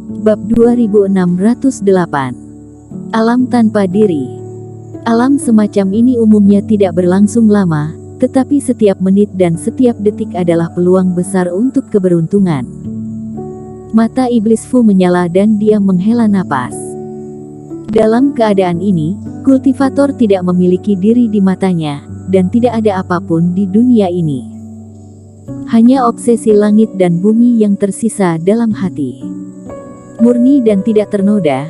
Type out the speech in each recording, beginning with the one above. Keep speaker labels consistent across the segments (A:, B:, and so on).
A: Bab 2608. Alam tanpa diri. Alam semacam ini umumnya tidak berlangsung lama, tetapi setiap menit dan setiap detik adalah peluang besar untuk keberuntungan. Mata iblis Fu menyala dan dia menghela napas. Dalam keadaan ini, kultivator tidak memiliki diri di matanya, dan tidak ada apapun di dunia ini. Hanya obsesi langit dan bumi yang tersisa dalam hati. Murni dan tidak ternoda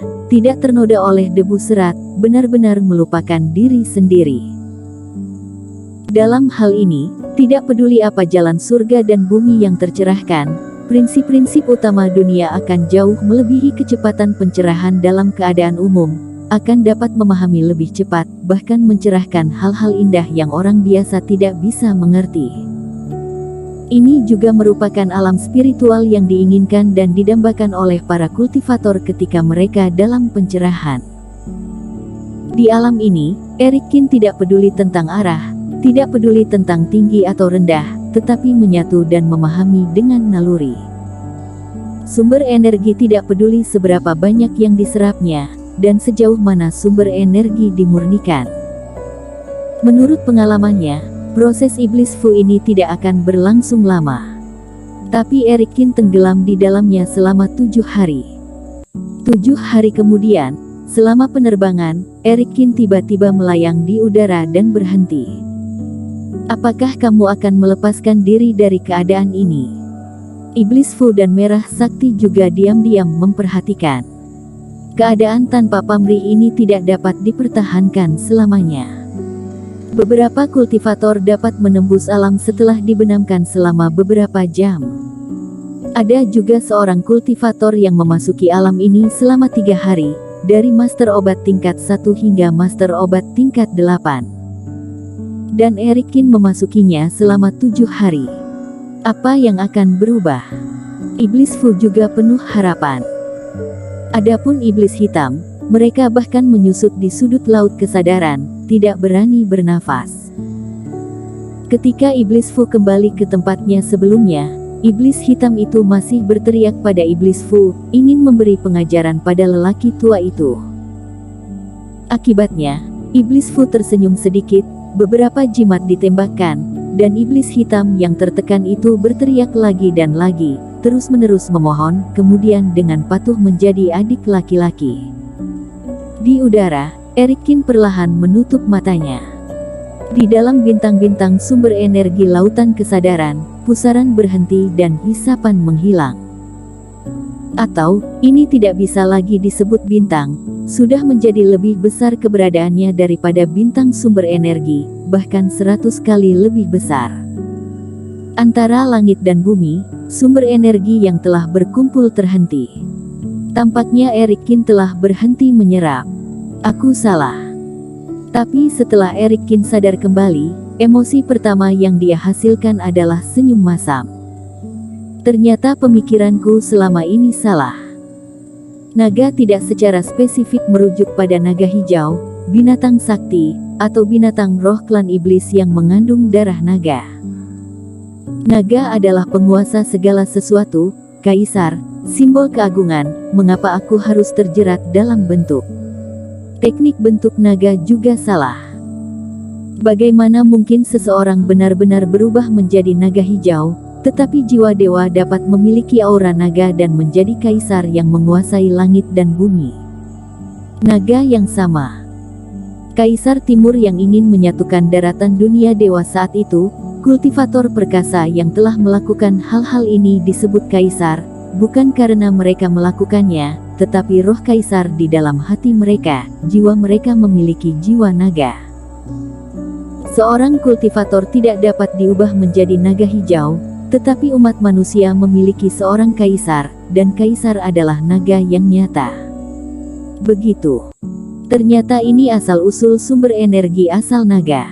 A: oleh debu serat, benar-benar melupakan diri sendiri. Dalam hal ini, tidak peduli apa jalan surga dan bumi yang tercerahkan, prinsip-prinsip utama dunia akan jauh melebihi kecepatan pencerahan dalam keadaan umum, akan dapat memahami lebih cepat, bahkan mencerahkan hal-hal indah yang orang biasa tidak bisa mengerti. Ini juga merupakan alam spiritual yang diinginkan dan didambakan oleh para kultivator ketika mereka dalam pencerahan. Di alam ini, Erikin tidak peduli tentang arah, tidak peduli tentang tinggi atau rendah, tetapi menyatu dan memahami dengan naluri. Sumber energi tidak peduli seberapa banyak yang diserapnya, dan sejauh mana sumber energi dimurnikan. Menurut pengalamannya, proses iblis Fu ini tidak akan berlangsung lama. Tapi Erikin tenggelam di dalamnya selama 7 hari. 7 hari kemudian, selama penerbangan, Erikin tiba-tiba melayang di udara dan berhenti. Apakah kamu akan melepaskan diri dari keadaan ini? Iblis Fu dan Merah Sakti juga diam-diam memperhatikan. Keadaan tanpa pamrih ini tidak dapat dipertahankan selamanya. Beberapa kultivator dapat menembus alam setelah dibenamkan selama beberapa jam. Ada juga seorang kultivator yang memasuki alam ini selama 3 hari, dari master obat tingkat 1 hingga master obat tingkat 8. Dan Erikin memasukinya selama 7 hari. Apa yang akan berubah? Iblis Fu juga penuh harapan. Adapun iblis hitam, mereka bahkan menyusut di sudut laut kesadaran, tidak berani bernafas. Ketika iblis Fu kembali ke tempatnya sebelumnya, iblis hitam itu masih berteriak pada iblis Fu, ingin memberi pengajaran pada lelaki tua itu. Akibatnya, iblis Fu tersenyum sedikit, beberapa jimat ditembakkan, dan iblis hitam yang tertekan itu berteriak lagi dan lagi, terus-menerus memohon, kemudian dengan patuh menjadi adik laki-laki. Di udara, Erikin perlahan menutup matanya. Di dalam bintang-bintang sumber energi lautan kesadaran, pusaran berhenti dan hisapan menghilang. Atau, ini tidak bisa lagi disebut bintang, sudah menjadi lebih besar keberadaannya daripada bintang sumber energi, bahkan 100 kali lebih besar. Antara langit dan bumi, sumber energi yang telah berkumpul terhenti. Tampaknya Erikin telah berhenti menyerap. Aku salah. Tapi setelah Erikin sadar kembali, emosi pertama yang dia hasilkan adalah senyum masam. Ternyata pemikiranku selama ini salah. Naga tidak secara spesifik merujuk pada naga hijau, binatang sakti, atau binatang roh klan iblis yang mengandung darah naga. Naga adalah penguasa segala sesuatu, kaisar, simbol keagungan. Mengapa aku harus terjerat dalam bentuk? Teknik bentuk naga juga salah. Bagaimana mungkin seseorang benar-benar berubah menjadi naga hijau, tetapi jiwa dewa dapat memiliki aura naga dan menjadi kaisar yang menguasai langit dan bumi? Naga yang sama. Kaisar Timur yang ingin menyatukan daratan dunia dewa saat itu, kultivator perkasa yang telah melakukan hal-hal ini disebut kaisar, bukan karena mereka melakukannya, tetapi roh kaisar di dalam hati mereka, jiwa mereka memiliki jiwa naga. Seorang kultivator tidak dapat diubah menjadi naga hijau, tetapi umat manusia memiliki seorang kaisar, dan kaisar adalah naga yang nyata. Begitu. Ternyata ini asal-usul sumber energi asal naga.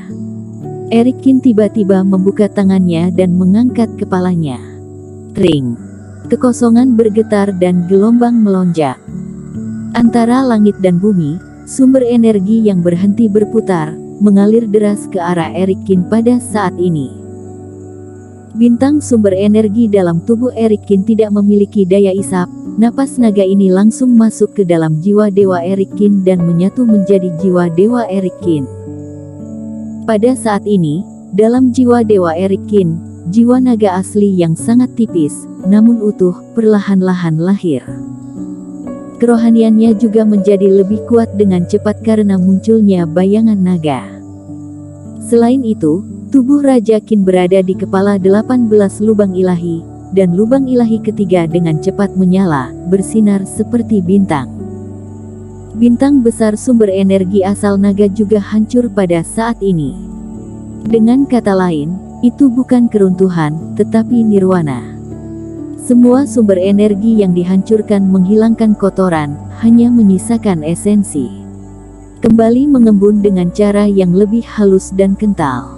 A: Erikin tiba-tiba membuka tangannya dan mengangkat kepalanya. Tring. Kekosongan bergetar dan gelombang melonjak. Antara langit dan bumi, sumber energi yang berhenti berputar, mengalir deras ke arah Erikin pada saat ini. Bintang sumber energi dalam tubuh Eric Kin tidak memiliki daya isap. Napas naga ini langsung masuk ke dalam jiwa dewa Eric Kin dan menyatu menjadi jiwa dewa Eric Kin. Pada saat ini, dalam jiwa dewa Eric Kin, jiwa naga asli yang sangat tipis, namun utuh, perlahan-lahan lahir. Kerohaniannya juga menjadi lebih kuat dengan cepat karena munculnya bayangan naga. Selain itu, tubuh Raja Kin berada di kepala 18 lubang ilahi, dan lubang ilahi ketiga dengan cepat menyala, bersinar seperti bintang. Bintang besar sumber energi asal naga juga hancur pada saat ini. Dengan kata lain, itu bukan keruntuhan, tetapi nirwana. Semua sumber energi yang dihancurkan menghilangkan kotoran, hanya menyisakan esensi. Kembali mengembun dengan cara yang lebih halus dan kental.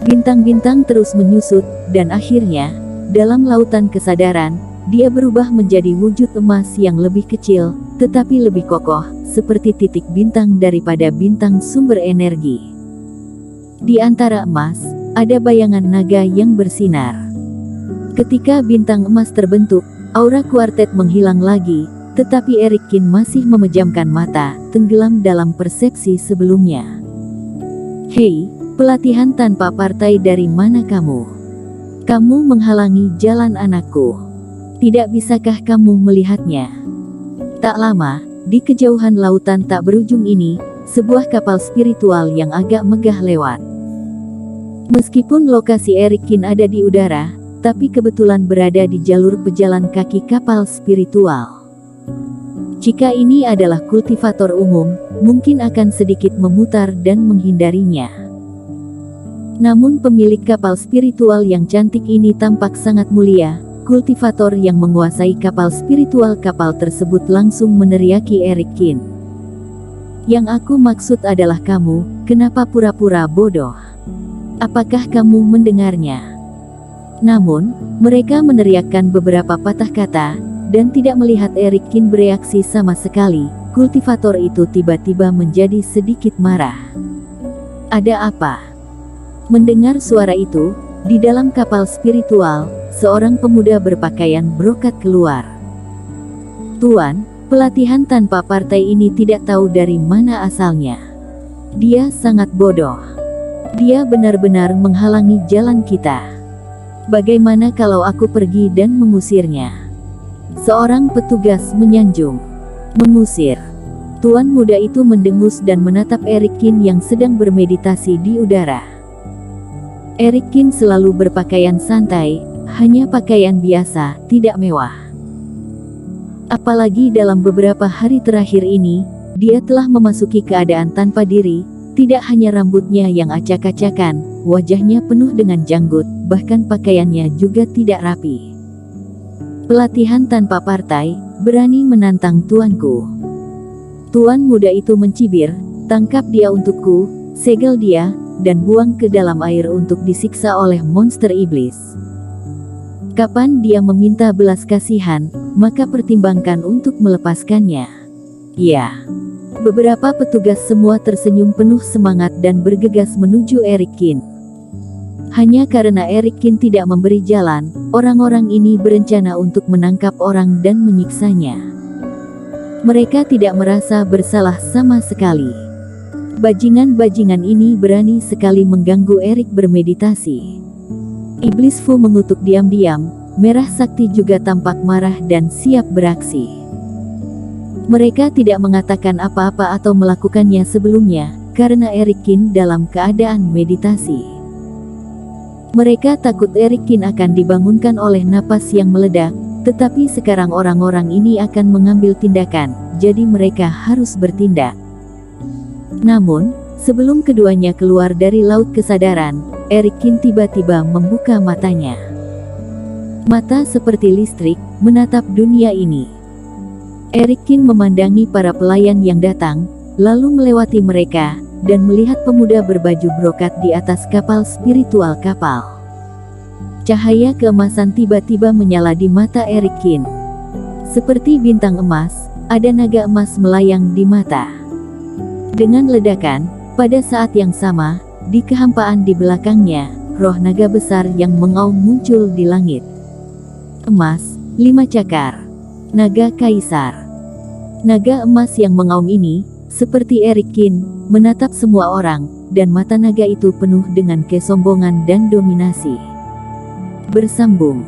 A: Bintang-bintang terus menyusut, dan akhirnya, dalam lautan kesadaran, dia berubah menjadi wujud emas yang lebih kecil, tetapi lebih kokoh, seperti titik bintang daripada bintang sumber energi. Di antara emas, ada bayangan naga yang bersinar. Ketika bintang emas terbentuk, aura kuartet menghilang lagi, tetapi Eric Kin masih memejamkan mata, tenggelam dalam persepsi sebelumnya. Hei, pelatihan tanpa partai, dari mana kamu? Kamu menghalangi jalan anakku. Tidak bisakah kamu melihatnya? Tak lama, di kejauhan lautan tak berujung ini, sebuah kapal spiritual yang agak megah lewat. Meskipun lokasi Eric Kin ada di udara, tapi kebetulan berada di jalur pejalan kaki kapal spiritual. Jika ini adalah kultivator umum, mungkin akan sedikit memutar dan menghindarinya. Namun pemilik kapal spiritual yang cantik ini tampak sangat mulia. Kultivator yang menguasai kapal spiritual kapal tersebut langsung meneriaki Eric Kin. Yang aku maksud adalah kamu, kenapa pura-pura bodoh? Apakah kamu mendengarnya? Namun, mereka meneriakkan beberapa patah kata, dan tidak melihat Eric Kin bereaksi sama sekali. Kultivator itu tiba-tiba menjadi sedikit marah. Ada apa? Mendengar suara itu, di dalam kapal spiritual, seorang pemuda berpakaian brokat keluar. Tuan, pelatihan tanpa partai ini tidak tahu dari mana asalnya. Dia sangat bodoh. Dia benar-benar menghalangi jalan kita. Bagaimana kalau aku pergi dan mengusirnya? Seorang petugas menyanjung. Mengusir. Tuan muda itu mendengus dan menatap Eric Kin yang sedang bermeditasi di udara. Eric Kin selalu berpakaian santai, hanya pakaian biasa, tidak mewah. Apalagi dalam beberapa hari terakhir ini, dia telah memasuki keadaan tanpa diri, tidak hanya rambutnya yang acak-acakan, wajahnya penuh dengan janggut, bahkan pakaiannya juga tidak rapi. Pelatihan tanpa partai, berani menantang tuanku. Tuan muda itu mencibir, tangkap dia untukku, segel dia, dan buang ke dalam air untuk disiksa oleh monster iblis. Kapan dia meminta belas kasihan, maka pertimbangkan untuk melepaskannya. Ya. Beberapa petugas semua tersenyum penuh semangat dan bergegas menuju Eric Kin. Hanya karena Eric Kin tidak memberi jalan, orang-orang ini berencana untuk menangkap orang dan menyiksanya. Mereka tidak merasa bersalah sama sekali. Bajingan-bajingan ini berani sekali mengganggu Eric bermeditasi. Iblis Fu mengutuk diam-diam, Merah Sakti juga tampak marah dan siap beraksi. Mereka tidak mengatakan apa-apa atau melakukannya sebelumnya, karena Eric Kin dalam keadaan meditasi. Mereka takut Eric Kin akan dibangunkan oleh napas yang meledak, tetapi sekarang orang-orang ini akan mengambil tindakan, jadi mereka harus bertindak. Namun, sebelum keduanya keluar dari laut kesadaran, Eric Kin tiba-tiba membuka matanya. Mata seperti listrik, menatap dunia ini. Eric Kin memandangi para pelayan yang datang, lalu melewati mereka, dan melihat pemuda berbaju brokat di atas kapal spiritual kapal. Cahaya keemasan tiba-tiba menyala di mata Eric Kin. Seperti bintang emas, ada naga emas melayang di mata. Dengan ledakan, pada saat yang sama, di kehampaan di belakangnya, roh naga besar yang mengaum muncul di langit. Emas, 5 cakar. Naga Kaisar. Naga emas yang mengaum ini, seperti Eric Kin, menatap semua orang, dan mata naga itu penuh dengan kesombongan dan dominasi. Bersambung.